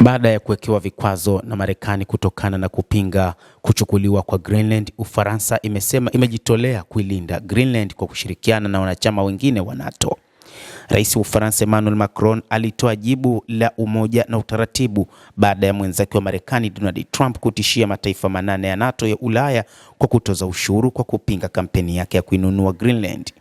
Baada ya kuwekewa vikwazo na Marekani kutokana na kupinga kuchukuliwa kwa Greenland, Ufaransa imesema imejitolea kuilinda Greenland kwa kushirikiana na wanachama wengine wa NATO. Rais wa Ufaransa Emmanuel Macron alitoa jibu la umoja na utaratibu baada ya mwenzake wa Marekani Donald Trump kutishia mataifa 8 ya NATO ya Ulaya kwa kutoza ushuru kwa kupinga kampeni yake ya kuinunua Greenland.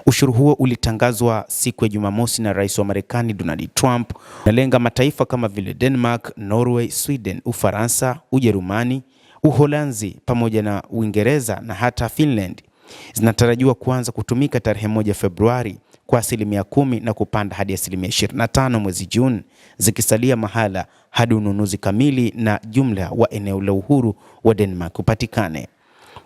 Ushuru huo ulitangazwa siku ya Jumamosi na Rais wa Marekani Donald Trump, unalenga mataifa kama vile Denmark, Norway, Sweden, Ufaransa, Ujerumani, Uholanzi pamoja na Uingereza na hata Finland. Zinatarajiwa kuanza kutumika tarehe 1 Februari kwa 10% na kupanda hadi 25% mwezi Juni, zikisalia mahala hadi ununuzi kamili na jumla wa eneo la uhuru wa Denmark upatikane.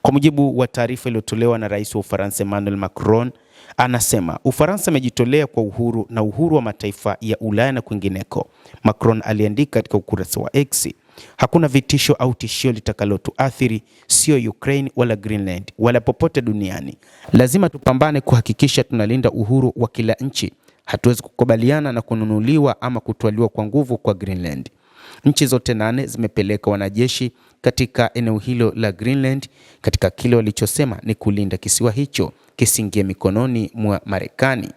Kwa mujibu wa taarifa iliyotolewa na Rais wa Ufaransa Emmanuel Macron, anasema Ufaransa imejitolea kwa uhuru na uhuru wa mataifa ya Ulaya na kwingineko. Macron aliandika katika ukurasa wa X, hakuna vitisho au tishio litakalotuathiri, sio Ukraine wala Greenland wala popote duniani. Lazima tupambane kuhakikisha tunalinda uhuru wa kila nchi. Hatuwezi kukubaliana na kununuliwa ama kutwaliwa kwa nguvu kwa Greenland. Nchi zote 8 zimepeleka wanajeshi katika eneo hilo la Greenland katika kile walichosema ni kulinda kisiwa hicho kisingie mikononi mwa Marekani.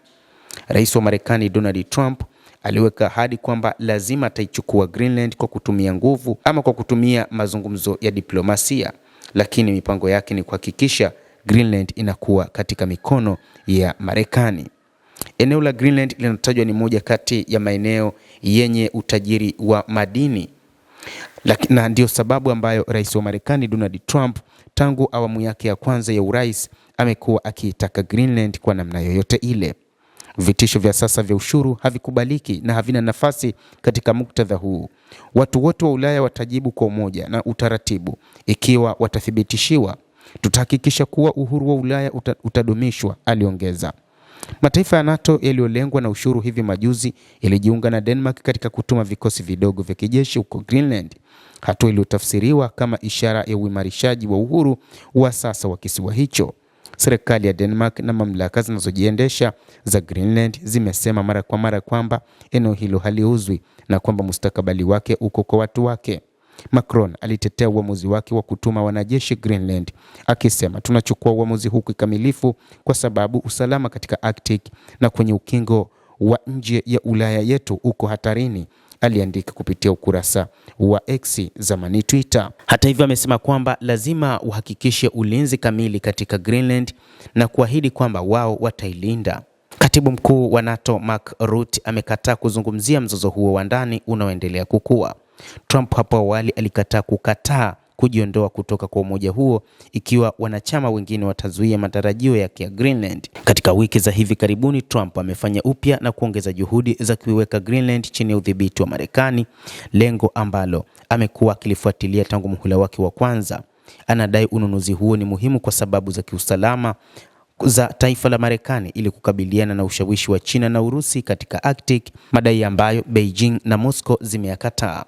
Rais wa Marekani Donald Trump aliweka ahadi kwamba lazima ataichukua Greenland kwa kutumia nguvu ama kwa kutumia mazungumzo ya diplomasia, lakini mipango yake ni kuhakikisha Greenland inakuwa katika mikono ya Marekani. Eneo la Greenland linatajwa ni moja kati ya maeneo yenye utajiri wa madini. Na ndio sababu ambayo Rais wa Marekani Donald Trump tangu awamu yake ya kwanza ya urais amekuwa akiitaka Greenland kwa namna yoyote ile. Vitisho vya sasa vya ushuru havikubaliki na havina nafasi katika muktadha huu. Watu wote wa Ulaya watajibu kwa umoja na utaratibu ikiwa watathibitishiwa. Tutahakikisha kuwa uhuru wa Ulaya utadumishwa, aliongeza. Mataifa ya NATO yaliyolengwa na ushuru hivi majuzi yalijiunga na Denmark katika kutuma vikosi vidogo vya kijeshi huko Greenland, hatua iliyotafsiriwa kama ishara ya uimarishaji wa uhuru wa sasa wa kisiwa hicho. Serikali ya Denmark na mamlaka zinazojiendesha za Greenland zimesema mara kwa mara kwamba eneo hilo haliuzwi na kwamba mustakabali wake uko kwa watu wake. Macron alitetea uamuzi wake wa kutuma wanajeshi Greenland, akisema tunachukua uamuzi huu kikamilifu kwa sababu usalama katika Arctic na kwenye ukingo wa nje ya Ulaya yetu uko hatarini, aliandika kupitia ukurasa wa X, zamani Twitter. Hata hivyo amesema kwamba lazima uhakikishe ulinzi kamili katika Greenland na kuahidi kwamba wao watailinda. Katibu mkuu wa NATO Mark Rutte amekataa kuzungumzia mzozo huo wa ndani unaoendelea kukua. Trump hapo awali alikataa kujiondoa kutoka kwa umoja huo ikiwa wanachama wengine watazuia matarajio yake ya Greenland. Katika wiki za hivi karibuni, Trump amefanya upya na kuongeza juhudi za kuiweka Greenland chini ya udhibiti wa Marekani, lengo ambalo amekuwa akilifuatilia tangu muhula wake wa kwanza. Anadai ununuzi huo ni muhimu kwa sababu za kiusalama za taifa la Marekani ili kukabiliana na ushawishi wa China na Urusi katika Arctic, madai ambayo Beijing na Moscow zimeyakataa.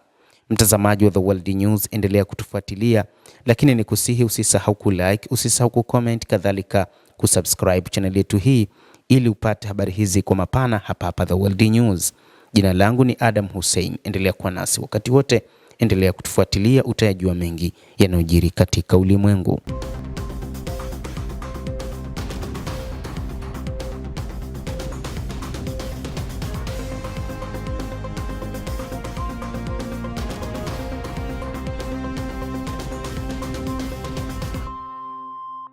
Mtazamaji wa The World News, endelea kutufuatilia, lakini nikusihi usisahau kulike, usisahau kucomment, kadhalika kusubscribe channel yetu hii ili upate habari hizi kwa mapana hapa The World News. Jina langu ni Adam Hussein, endelea kuwa nasi wakati wote, endelea kutufuatilia, utayajua mengi yanayojiri katika ulimwengu.